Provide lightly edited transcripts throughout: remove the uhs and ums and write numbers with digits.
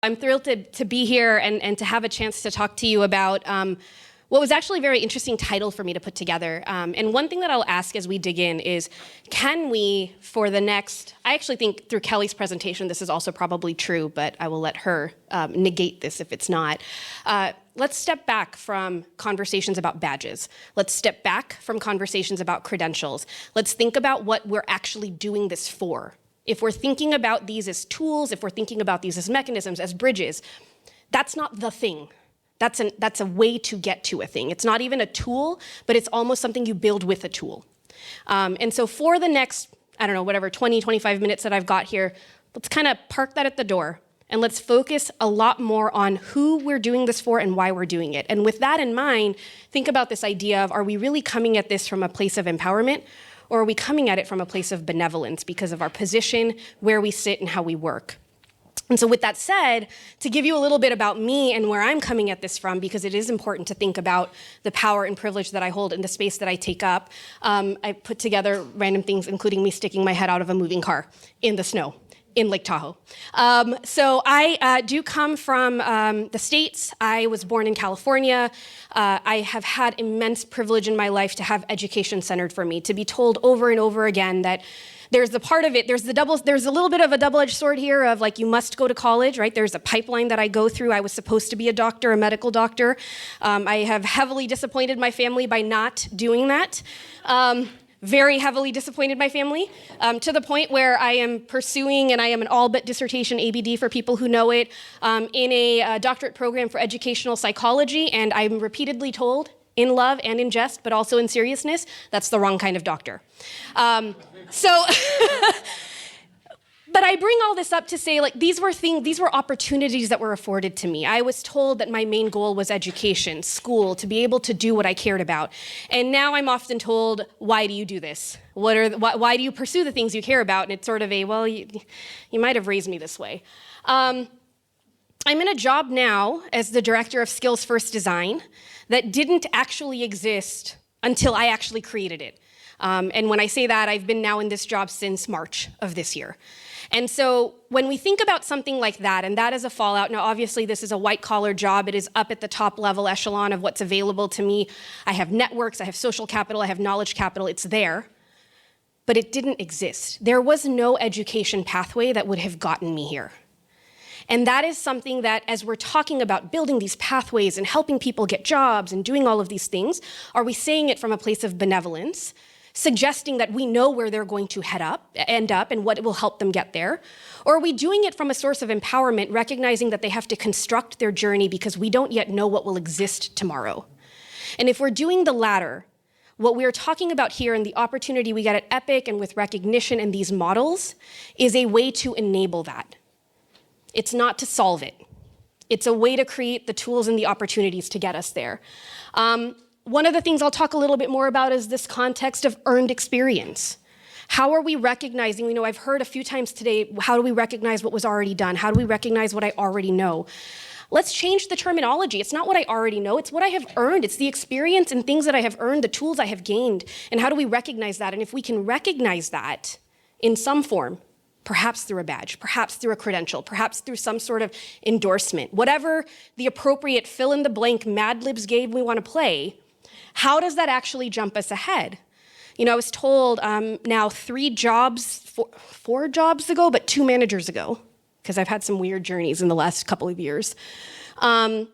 I'm thrilled to be here and to have a chance to talk to you about what was actually a very interesting title for me to put together. And one thing that I'll ask as we dig in is, can we, for the next, I actually think through Kelly's presentation, this is also probably true, but I will let her negate this if it's not. Let's step back from conversations about badges. Let's step back from conversations about credentials. Let's think about what we're actually doing this for. If we're thinking about these as tools, if we're thinking about these as mechanisms, as bridges, that's not the thing. That's a way to get to a thing. It's not even a tool, but it's almost something you build with a tool. And so for the next, I don't know, whatever, 20, 25 minutes that I've got here, let's kind of park that at the door and let's focus a lot more on who we're doing this for and why we're doing it. And with that in mind, think about this idea of, are we really coming at this from a place of empowerment, or are we coming at it from a place of benevolence because of our position, where we sit, and how we work? And so with that said, to give you a little bit about me and where I'm coming at this from, because it is important to think about the power and privilege that I hold in the space that I take up, I put together random things, including me sticking my head out of a moving car in the snow in Lake Tahoe. So I do come from the States. I was born in California. I have had immense privilege in my life to have education centered for me, to be told over and over again that there's the part of it, there's a little bit of a double-edged sword here of like, you must go to college, right? There's a pipeline that I go through. I was supposed to be a doctor, a medical doctor. I have heavily disappointed my family by not doing that. Very heavily disappointed my family, to the point where I am pursuing, and I am an all but dissertation ABD for people who know it, in a doctorate program for educational psychology, and I'm repeatedly told, in love and in jest, but also in seriousness, that's the wrong kind of doctor. But I bring all this up to say, like, these were opportunities that were afforded to me. I was told that my main goal was education, school, to be able to do what I cared about. And now I'm often told, why do you do this? Why do you pursue the things you care about? And it's sort of a, well, you might have raised me this way. I'm in a job now as the director of Skills First Design that didn't actually exist until I actually created it. And when I say that, I've been now in this job since March of this year. And so when we think about something like that, and that is a fallout, now obviously this is a white-collar job, it is up at the top level echelon of what's available to me. I have networks, I have social capital, I have knowledge capital, it's there. But it didn't exist. There was no education pathway that would have gotten me here. And that is something that, as we're talking about building these pathways and helping people get jobs and doing all of these things, are we saying it from a place of benevolence, suggesting that we know where they're going to end up and what will help them get there? Or are we doing it from a source of empowerment, recognizing that they have to construct their journey because we don't yet know what will exist tomorrow? And if we're doing the latter, what we're talking about here and the opportunity we get at ePIC and with recognition in these models is a way to enable that. It's not to solve it. It's a way to create the tools and the opportunities to get us there. One of the things I'll talk a little bit more about is this context of earned experience. How are we recognizing, I've heard a few times today, how do we recognize what was already done? How do we recognize what I already know? Let's change the terminology. It's not what I already know, it's what I have earned. It's the experience and things that I have earned, the tools I have gained, and how do we recognize that? And if we can recognize that in some form, perhaps through a badge, perhaps through a credential, perhaps through some sort of endorsement, whatever the appropriate fill-in-the-blank Mad Libs game we want to play, how does that actually jump us ahead? I was told now 4 jobs ago, but 2 managers ago, because I've had some weird journeys in the last couple of years. My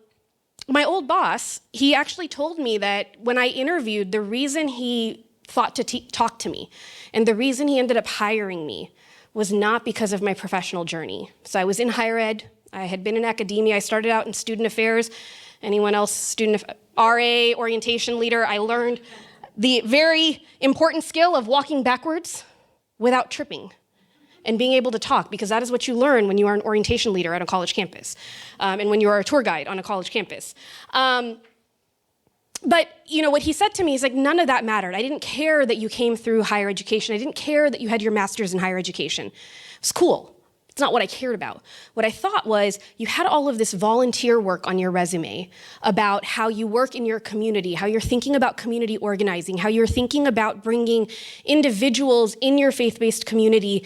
old boss, he actually told me that when I interviewed, the reason he thought to talk to me and the reason he ended up hiring me was not because of my professional journey. So I was in higher ed, I had been in academia, I started out in student affairs. Anyone else, RA, orientation leader, I learned the very important skill of walking backwards without tripping and being able to talk, because that is what you learn when you are an orientation leader at a college campus, and when you are a tour guide on a college campus. But what he said to me is like, none of that mattered. I didn't care that you came through higher education. I didn't care that you had your master's in higher education. It was cool. It's not what I cared about. What I thought was you had all of this volunteer work on your resume about how you work in your community, how you're thinking about community organizing, how you're thinking about bringing individuals in your faith-based community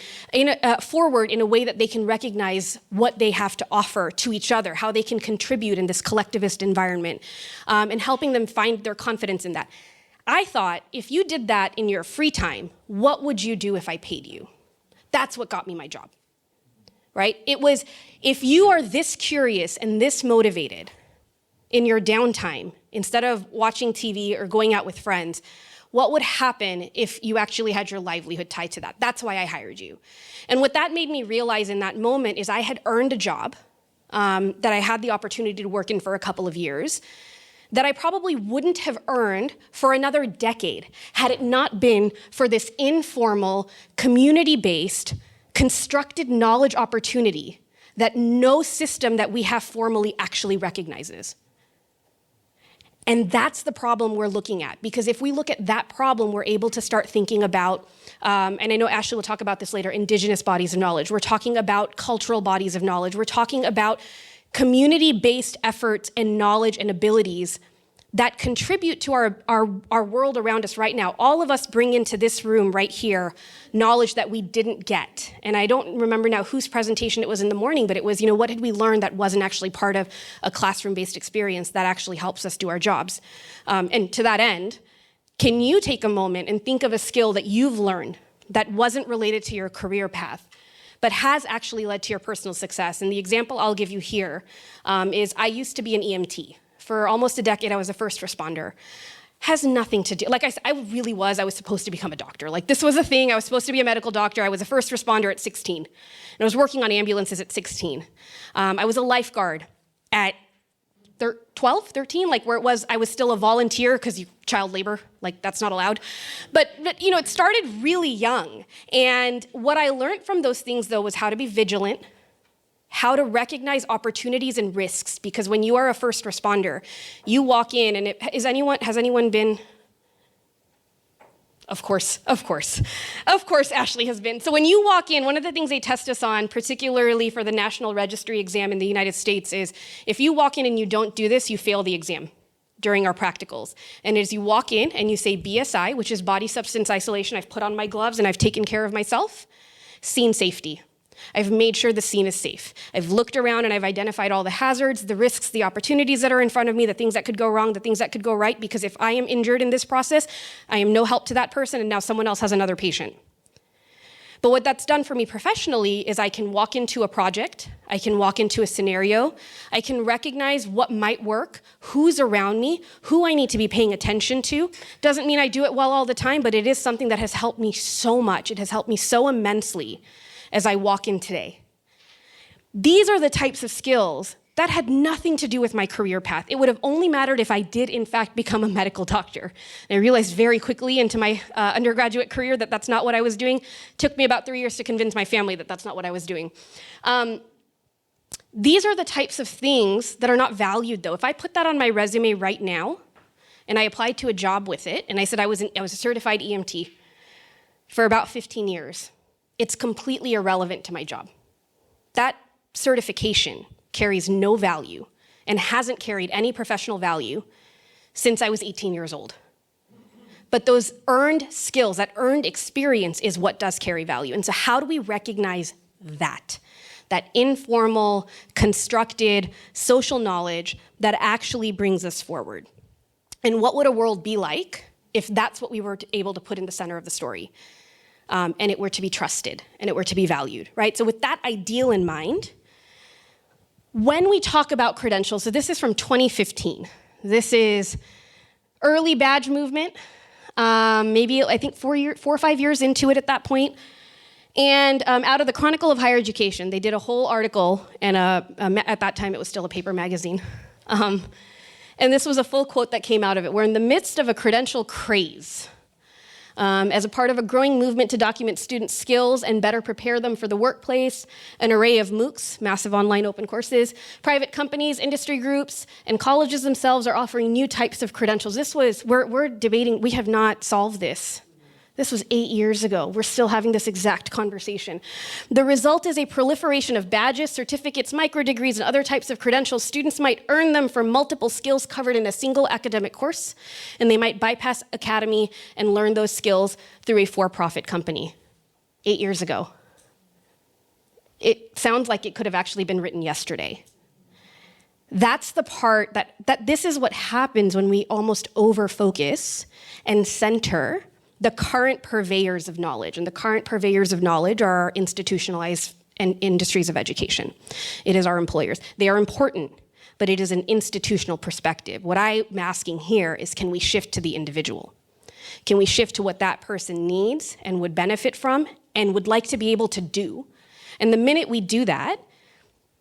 forward in a way that they can recognize what they have to offer to each other, how they can contribute in this collectivist environment, and helping them find their confidence in that. I thought, if you did that in your free time, what would you do if I paid you? That's what got me my job. Right? It was, if you are this curious and this motivated in your downtime, instead of watching TV or going out with friends, what would happen if you actually had your livelihood tied to that? That's why I hired you. And what that made me realize in that moment is I had earned a job that I had the opportunity to work in for a couple of years that I probably wouldn't have earned for another decade had it not been for this informal, community-based, constructed knowledge opportunity that no system that we have formally actually recognizes. And that's the problem we're looking at, because if we look at that problem, we're able to start thinking about, and I know Ashley will talk about this later, indigenous bodies of knowledge. We're talking about cultural bodies of knowledge. We're talking about community-based efforts and knowledge and abilities that contribute to our world around us right now. All of us bring into this room right here knowledge that we didn't get. And I don't remember now whose presentation it was in the morning, but it was, what did we learn that wasn't actually part of a classroom-based experience that actually helps us do our jobs? And to that end, can you take a moment and think of a skill that you've learned that wasn't related to your career path, but has actually led to your personal success? And the example I'll give you here is I used to be an EMT. For almost a decade, I was a first responder. Has nothing to do, I was supposed to become a doctor. This was a thing, I was supposed to be a medical doctor. I was a first responder at 16. And I was working on ambulances at 16. I was a lifeguard at 12, 13, where it was, I was still a volunteer because child labor, that's not allowed. But it started really young. And what I learned from those things, though, was how to be vigilant, how to recognize opportunities and risks, because when you are a first responder, you walk in and has anyone been? Of course, Ashley has been. So when you walk in, one of the things they test us on, particularly for the National Registry exam in the United States, is if you walk in and you don't do this, you fail the exam during our practicals. And as you walk in and you say BSI, which is body substance isolation, I've put on my gloves and I've taken care of myself, scene safety. I've made sure the scene is safe. I've looked around and I've identified all the hazards, the risks, the opportunities that are in front of me, the things that could go wrong, the things that could go right, because if I am injured in this process, I am no help to that person, and now someone else has another patient. But what that's done for me professionally is I can walk into a project, I can walk into a scenario, I can recognize what might work, who's around me, who I need to be paying attention to. Doesn't mean I do it well all the time, but it is something that has helped me so much. It has helped me so immensely as I walk in today. These are the types of skills that had nothing to do with my career path. It would have only mattered if I did, in fact, become a medical doctor. And I realized very quickly into my undergraduate career that that's not what I was doing. It took me about 3 years to convince my family that that's not what I was doing. These are the types of things that are not valued, though. If I put that on my resume right now, and I applied to a job with it, and I said I was a certified EMT for about 15 years, it's completely irrelevant to my job. That certification carries no value and hasn't carried any professional value since I was 18 years old. But those earned skills, that earned experience is what does carry value. And so how do we recognize that? That informal, constructed social knowledge that actually brings us forward. And what would a world be like if that's what we were able to put in the center of the story? And it were to be trusted, and it were to be valued, right? So with that ideal in mind, when we talk about credentials, so this is from 2015. This is early badge movement, maybe I think 4 or 5 years into it at that point. And out of the Chronicle of Higher Education, they did a whole article, and at that time it was still a paper magazine. And this was a full quote that came out of it. We're in the midst of a credential craze. As a part of a growing movement to document student skills and better prepare them for the workplace, an array of MOOCs, massive online open courses, private companies, industry groups, and colleges themselves are offering new types of credentials. We're debating, we have not solved this This was 8 years ago. We're still having this exact conversation. The result is a proliferation of badges, certificates, microdegrees, and other types of credentials. Students might earn them for multiple skills covered in a single academic course, and they might bypass academy and learn those skills through a for-profit company. 8 years ago. It sounds like it could have actually been written yesterday. That's the part that this is what happens when we almost over-focus and center the current purveyors of knowledge. And the current purveyors of knowledge are our institutionalized and industries of education. It is our employers. They are important, but it is an institutional perspective. What I'm asking here is, can we shift to the individual? Can we shift to what that person needs and would benefit from and would like to be able to do? And the minute we do that,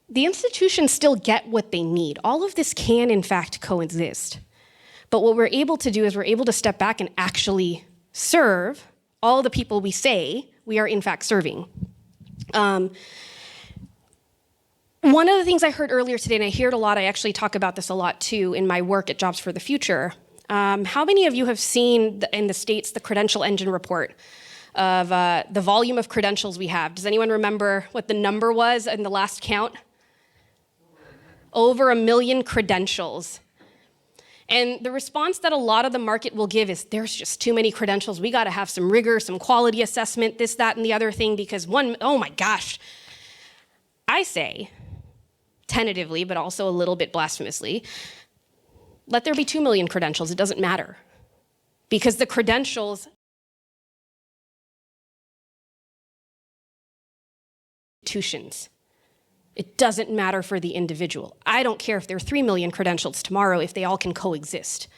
the institutions still get what they need. All of this can, in fact, coexist. But what we're able to do is we're able to step back and actually serve all the people we say we are, in fact, serving. One of the things I heard earlier today, and I hear it a lot, I actually talk about this a lot, too, in my work at Jobs for the Future. How many of you have seen, in the States, the credential engine report of the volume of credentials we have? Does anyone remember what the number was in the last count? Over 1 million credentials. And the response that a lot of the market will give is, there's just too many credentials. We got to have some rigor, some quality assessment, this, that, and the other thing, because oh my gosh. I say, tentatively, but also a little bit blasphemously, let there be 2 million credentials. It doesn't matter. Because the credentials institutions. It doesn't matter for the individual. I don't care if there are 3 million credentials tomorrow if they all can coexist.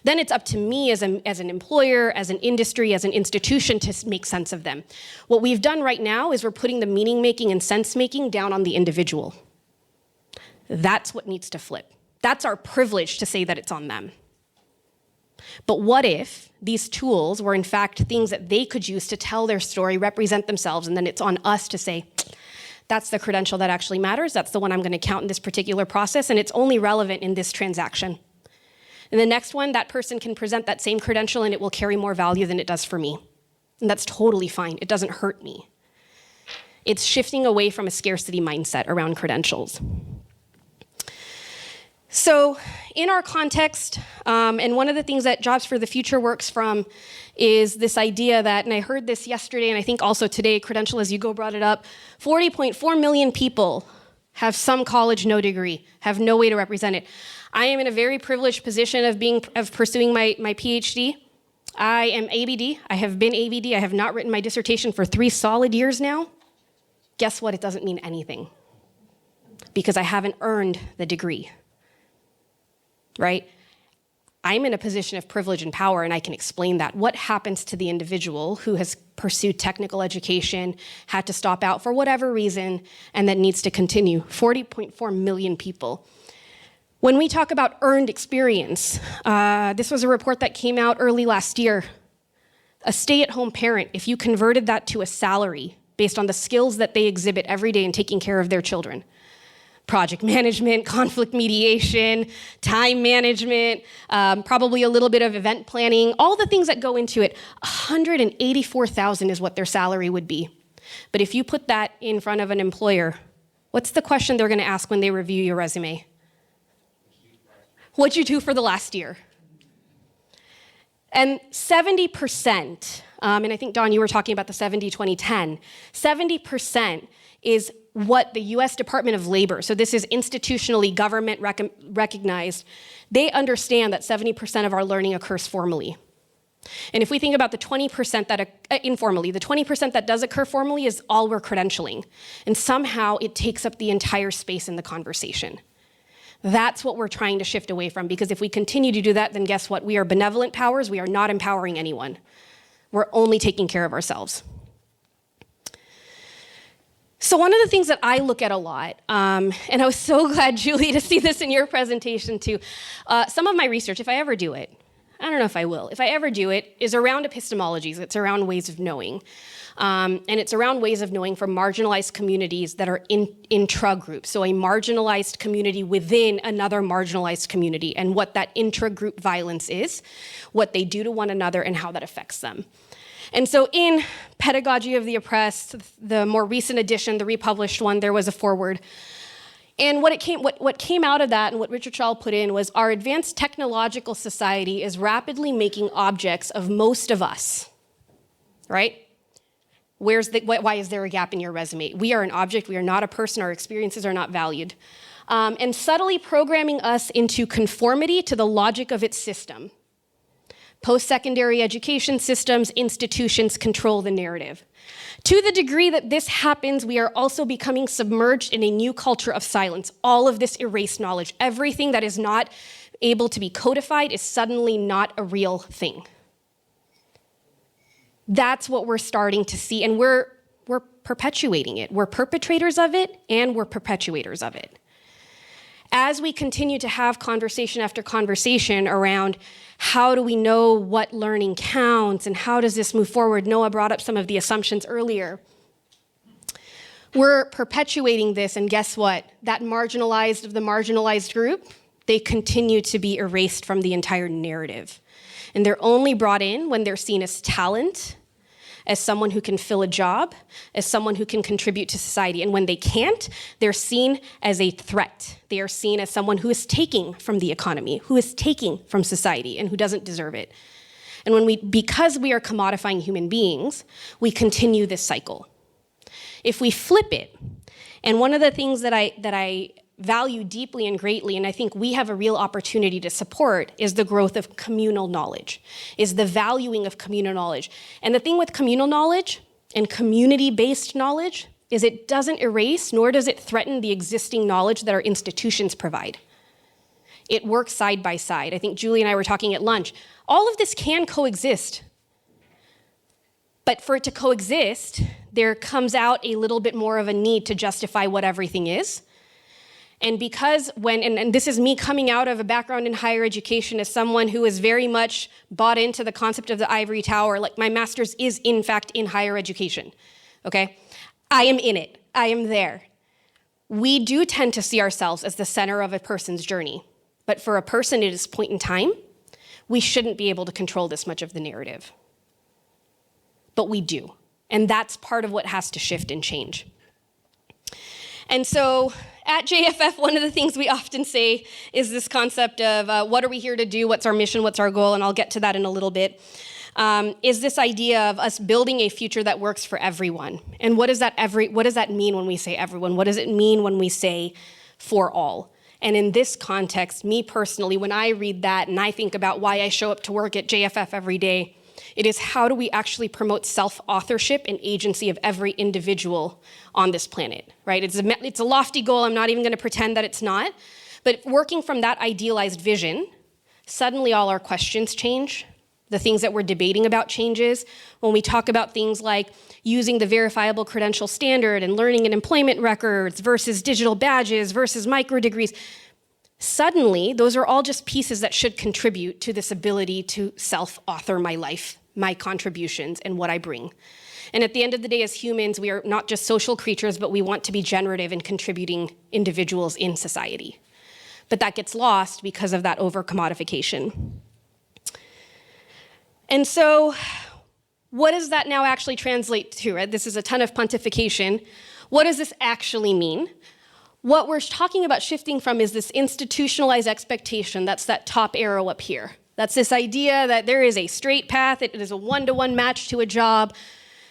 Then it's up to me as an employer, as an industry, as an institution to make sense of them. What we've done right now is we're putting the meaning making and sense making down on the individual. That's what needs to flip. That's our privilege to say that it's on them. But what if these tools were in fact things that they could use to tell their story, represent themselves, and then it's on us to say, that's the credential that actually matters. That's the one I'm going to count in this particular process, and it's only relevant in this transaction. And the next one, that person can present that same credential, and it will carry more value than it does for me. And that's totally fine. It doesn't hurt me. It's shifting away from a scarcity mindset around credentials. So in our context, and one of the things that Jobs for the Future works from is this idea that, and I heard this yesterday, and I think also today, Credential As You Go brought it up, 40.4 million people have some college, no degree, have no way to represent it. I am in a very privileged position of pursuing my PhD. I am ABD, I have been ABD, I have not written my dissertation for 3 solid years now. Guess what, it doesn't mean anything. Because I haven't earned the degree. Right? I'm in a position of privilege and power, and I can explain that. What happens to the individual who has pursued technical education, had to stop out for whatever reason, and that needs to continue? 40.4 million people. When we talk about earned experience, this was a report that came out early last year. A stay-at-home parent, if you converted that to a salary based on the skills that they exhibit every day in taking care of their children, project management, conflict mediation, time management, probably a little bit of event planning, all the things that go into it, $184,000 is what their salary would be. But if you put that in front of an employer, what's the question they're going to ask when they review your resume? What'd you do for the last year? And 70%, and I think, Don, you were talking about the 70-20-10, 70% is what the US Department of Labor, so this is institutionally government recognized, they understand that 70% of our learning occurs formally. And if we think about the 20% that informally, the 20% that does occur formally is all we're credentialing. And somehow it takes up the entire space in the conversation. That's what we're trying to shift away from, because if we continue to do that, then guess what? We are benevolent powers. We are not empowering anyone. We're only taking care of ourselves. So one of the things that I look at a lot, and I was so glad, Julie, to see this in your presentation too, some of my research, if I ever do it, I don't know if I will, if I ever do it, is around epistemologies. It's around ways of knowing. And it's around ways of knowing for marginalized communities that are intra-group. So a marginalized community within another marginalized community, and what that intra-group violence is, what they do to one another, and how that affects them. And so in Pedagogy of the Oppressed, the more recent edition, the republished one, there was a foreword. And what came out of that, and what Richard Shaw put in, was our advanced technological society is rapidly making objects of most of us, right? Why is there a gap in your resume? We are an object, we are not a person, our experiences are not valued. And subtly programming us into conformity to the logic of its system. Post-secondary education systems, institutions control the narrative. To the degree that this happens, we are also becoming submerged in a new culture of silence. All of this erased knowledge, everything that is not able to be codified is suddenly not a real thing. That's what we're starting to see, and we're perpetuating it. We're perpetrators of it, and we're perpetuators of it. As we continue to have conversation after conversation around how do we know what learning counts and how does this move forward, Noah brought up some of the assumptions earlier. We're perpetuating this, and guess what? That marginalized of the marginalized group, they continue to be erased from the entire narrative. And they're only brought in when they're seen as talent, as someone who can fill a job, as someone who can contribute to society. And when they can't, they're seen as a threat. They are seen as someone who is taking from the economy, who is taking from society, and who doesn't deserve it. And because we are commodifying human beings, we continue this cycle. If we flip it, and one of the things that I value deeply and greatly, and I think we have a real opportunity to support, is the growth of communal knowledge, is the valuing of communal knowledge. And the thing with communal knowledge and community-based knowledge is it doesn't erase, nor does it threaten the existing knowledge that our institutions provide. It works side by side. I think Julie and I were talking at lunch. All of this can coexist. But for it to coexist, there comes out a little bit more of a need to justify what everything is. And because and this is me coming out of a background in higher education as someone who is very much bought into the concept of the ivory tower, like my master's is in fact in higher education, okay? I am in it, I am there. We do tend to see ourselves as the center of a person's journey, but for a person at this point in time, we shouldn't be able to control this much of the narrative. But we do, and that's part of what has to shift and change. And so at JFF, one of the things we often say is this concept of what are we here to do, what's our mission, what's our goal, and I'll get to that in a little bit, is this idea of us building a future that works for everyone. And what does that mean when we say everyone? What does it mean when we say for all? And in this context, me personally, when I read that and I think about why I show up to work at JFF every day, it is how do we actually promote self-authorship and agency of every individual on this planet, right? It's a lofty goal. I'm not even going to pretend that it's not. But working from that idealized vision, suddenly all our questions change. The things that we're debating about changes. When we talk about things like using the verifiable credential standard and learning and employment records versus digital badges versus micro degrees, suddenly those are all just pieces that should contribute to this ability to self-author my life, my contributions, and what I bring. And at the end of the day, as humans, we are not just social creatures, but we want to be generative and contributing individuals in society. But that gets lost because of that over-commodification. And so what does that now actually translate to, right? This is a ton of pontification. What does this actually mean? What we're talking about shifting from is this institutionalized expectation. That's that top arrow up here. That's this idea that there is a straight path. It is a one-to-one match to a job.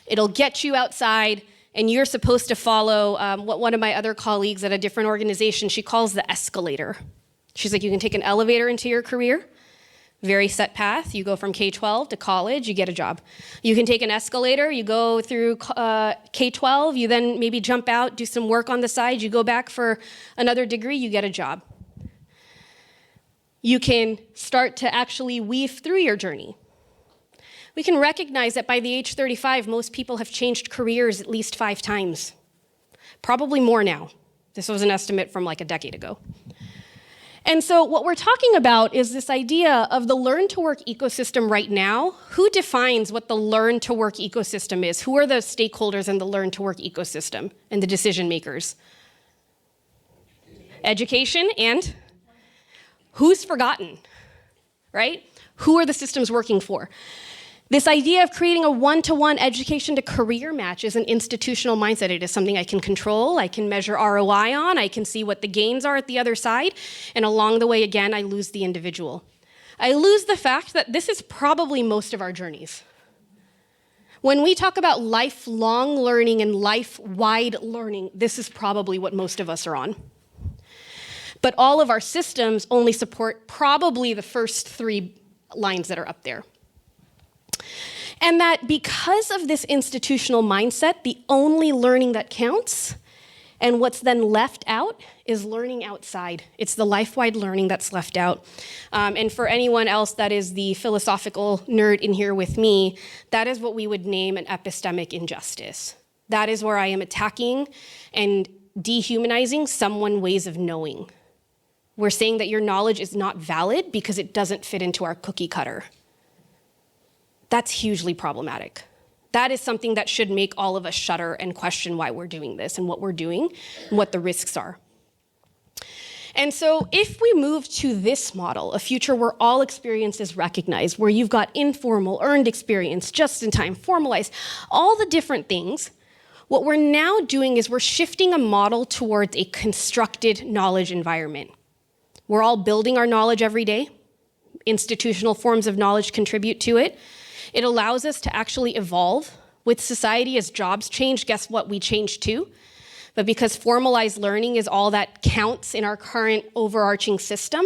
It'll get you outside, and you're supposed to follow what one of my other colleagues at a different organization, she calls the escalator. She's like, you can take an elevator into your career, very set path. You go from K-12 to college, you get a job. You can take an escalator, you go through K-12, you then maybe jump out, do some work on the side, you go back for another degree, you get a job. You can start to actually weave through your journey. We can recognize that by the age 35, most people have changed careers at least 5 times. Probably more now. This was an estimate from like a decade ago. And so what we're talking about is this idea of the learn-to-work ecosystem right now. Who defines what the learn-to-work ecosystem is? Who are the stakeholders in the learn-to-work ecosystem and the decision makers? Education and who's forgotten, right? Who are the systems working for? This idea of creating a one-to-one education to career match is an institutional mindset. It is something I can control, I can measure ROI on, I can see what the gains are at the other side, and along the way, again, I lose the individual. I lose the fact that this is probably most of our journeys. When we talk about lifelong learning and life-wide learning, this is probably what most of us are on. But all of our systems only support probably the first 3 lines that are up there. And that because of this institutional mindset, the only learning that counts and what's then left out is learning outside. It's the life-wide learning that's left out. And for anyone else that is the philosophical nerd in here with me, that is what we would name an epistemic injustice. That is where I am attacking and dehumanizing someone's ways of knowing. We're saying that your knowledge is not valid because it doesn't fit into our cookie cutter. That's hugely problematic. That is something that should make all of us shudder and question why we're doing this and what we're doing and what the risks are. And so if we move to this model, a future where all experience is recognized, where you've got informal, earned experience, just in time, formalized, all the different things, what we're now doing is we're shifting a model towards a constructed knowledge environment. We're all building our knowledge every day. Institutional forms of knowledge contribute to it. It allows us to actually evolve with society. As jobs change, guess what? We change too. But because formalized learning is all that counts in our current overarching system,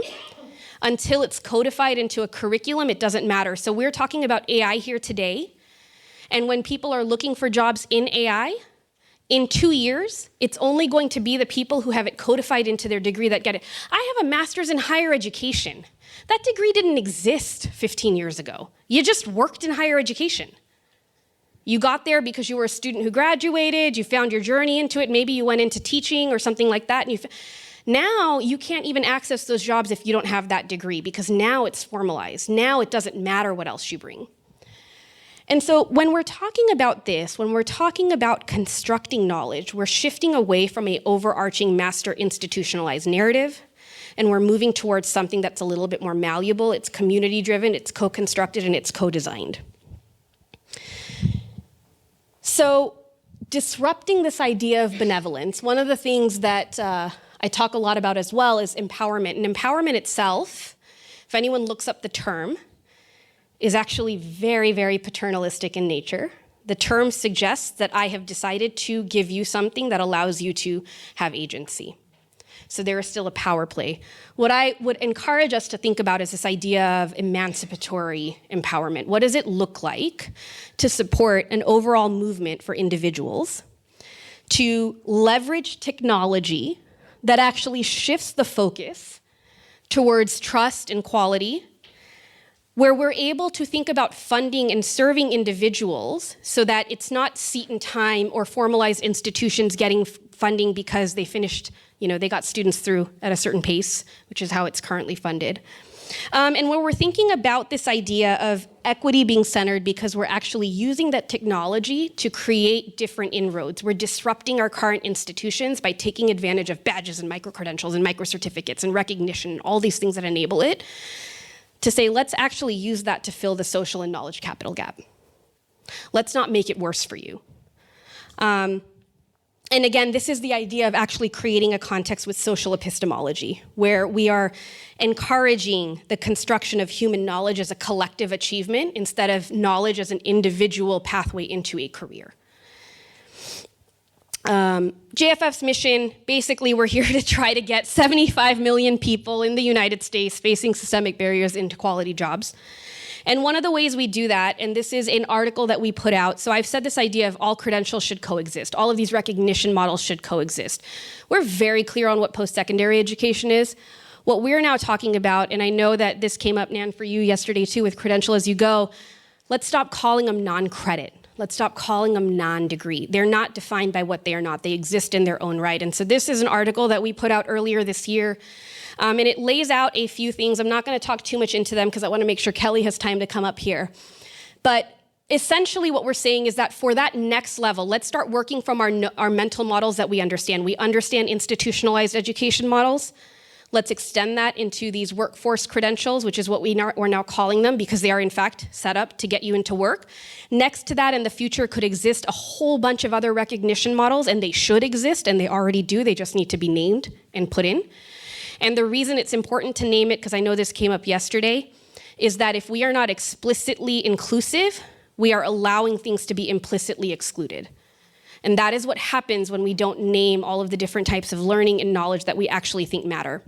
until it's codified into a curriculum, it doesn't matter. So we're talking about AI here today. And when people are looking for jobs in AI, in 2 years, it's only going to be the people who have it codified into their degree that get it. I have a master's in higher education. That degree didn't exist 15 years ago. You just worked in higher education. You got there because you were a student who graduated, you found your journey into it, maybe you went into teaching or something like that. And now you can't even access those jobs if you don't have that degree because now it's formalized. Now it doesn't matter what else you bring. And so when we're talking about this, when we're talking about constructing knowledge, we're shifting away from an overarching master institutionalized narrative, and we're moving towards something that's a little bit more malleable. It's community-driven, it's co-constructed, and it's co-designed. So disrupting this idea of benevolence, one of the things that I talk a lot about as well is empowerment. And empowerment itself, if anyone looks up the term, is actually very, very paternalistic in nature. The term suggests that I have decided to give you something that allows you to have agency. So there is still a power play. What I would encourage us to think about is this idea of emancipatory empowerment. What does it look like to support an overall movement for individuals to leverage technology that actually shifts the focus towards trust and quality, where we're able to think about funding and serving individuals so that it's not seat and time or formalized institutions getting funding because they finished, they got students through at a certain pace, which is how it's currently funded. And when we're thinking about this idea of equity being centered because we're actually using that technology to create different inroads. We're disrupting our current institutions by taking advantage of badges and micro-credentials and micro-certificates and recognition, all these things that enable it, to say, let's actually use that to fill the social and knowledge capital gap. Let's not make it worse for you. And again, this is the idea of actually creating a context with social epistemology, where we are encouraging the construction of human knowledge as a collective achievement instead of knowledge as an individual pathway into a career. JFF's mission, basically we're here to try to get 75 million people in the United States facing systemic barriers into quality jobs. And one of the ways we do that, and this is an article that we put out, so I've said this idea of all credentials should coexist. All of these recognition models should coexist. We're very clear on what post-secondary education is. What we're now talking about, and I know that this came up, Nan, for you yesterday too with Credential As You Go, let's stop calling them non-credit. Let's stop calling them non-degree. They're not defined by what they are not. They exist in their own right. And so this is an article that we put out earlier this year And it lays out a few things. I'm not going to talk too much into them because I want to make sure Kelly has time to come up here. But essentially what we're saying is that for that next level, let's start working from our mental models that we understand. We understand institutionalized education models. Let's extend that into these workforce credentials, which is what we're now calling them because they are in fact set up to get you into work. Next to that in the future could exist a whole bunch of other recognition models, and they should exist, and they already do. They just need to be named and put in. And the reason it's important to name it, because I know this came up yesterday, is that if we are not explicitly inclusive, we are allowing things to be implicitly excluded. And that is what happens when we don't name all of the different types of learning and knowledge that we actually think matter.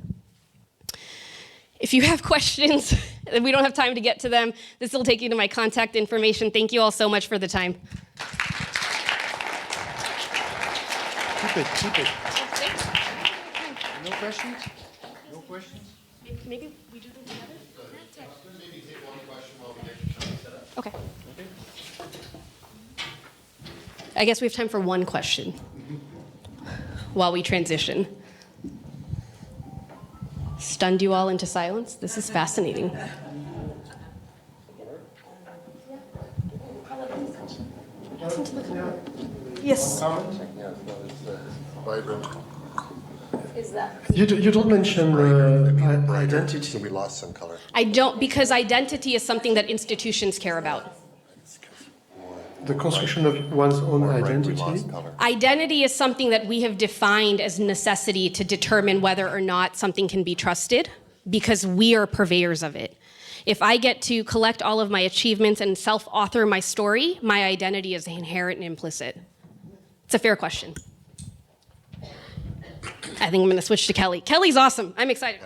If you have questions, we don't have time to get to them, this will take you to my contact information. Thank you all so much for the time. Keep it. No questions? No questions? Maybe we do them together? Maybe take one question while we get something set up. Okay. I guess we have time for one question while we transition. Stunned you all into silence? This is fascinating. Yes. Vibrant. You don't mention identity. We lost some color. I don't, because identity is something that institutions care about. The construction of one's own We identity. lost color. Identity is something that we have defined as necessity to determine whether or not something can be trusted, because we are purveyors of it. If I get to collect all of my achievements and self-author my story, my identity is inherent and implicit. It's a fair question. I think I'm going to switch to Kelly. Kelly's awesome. I'm excited.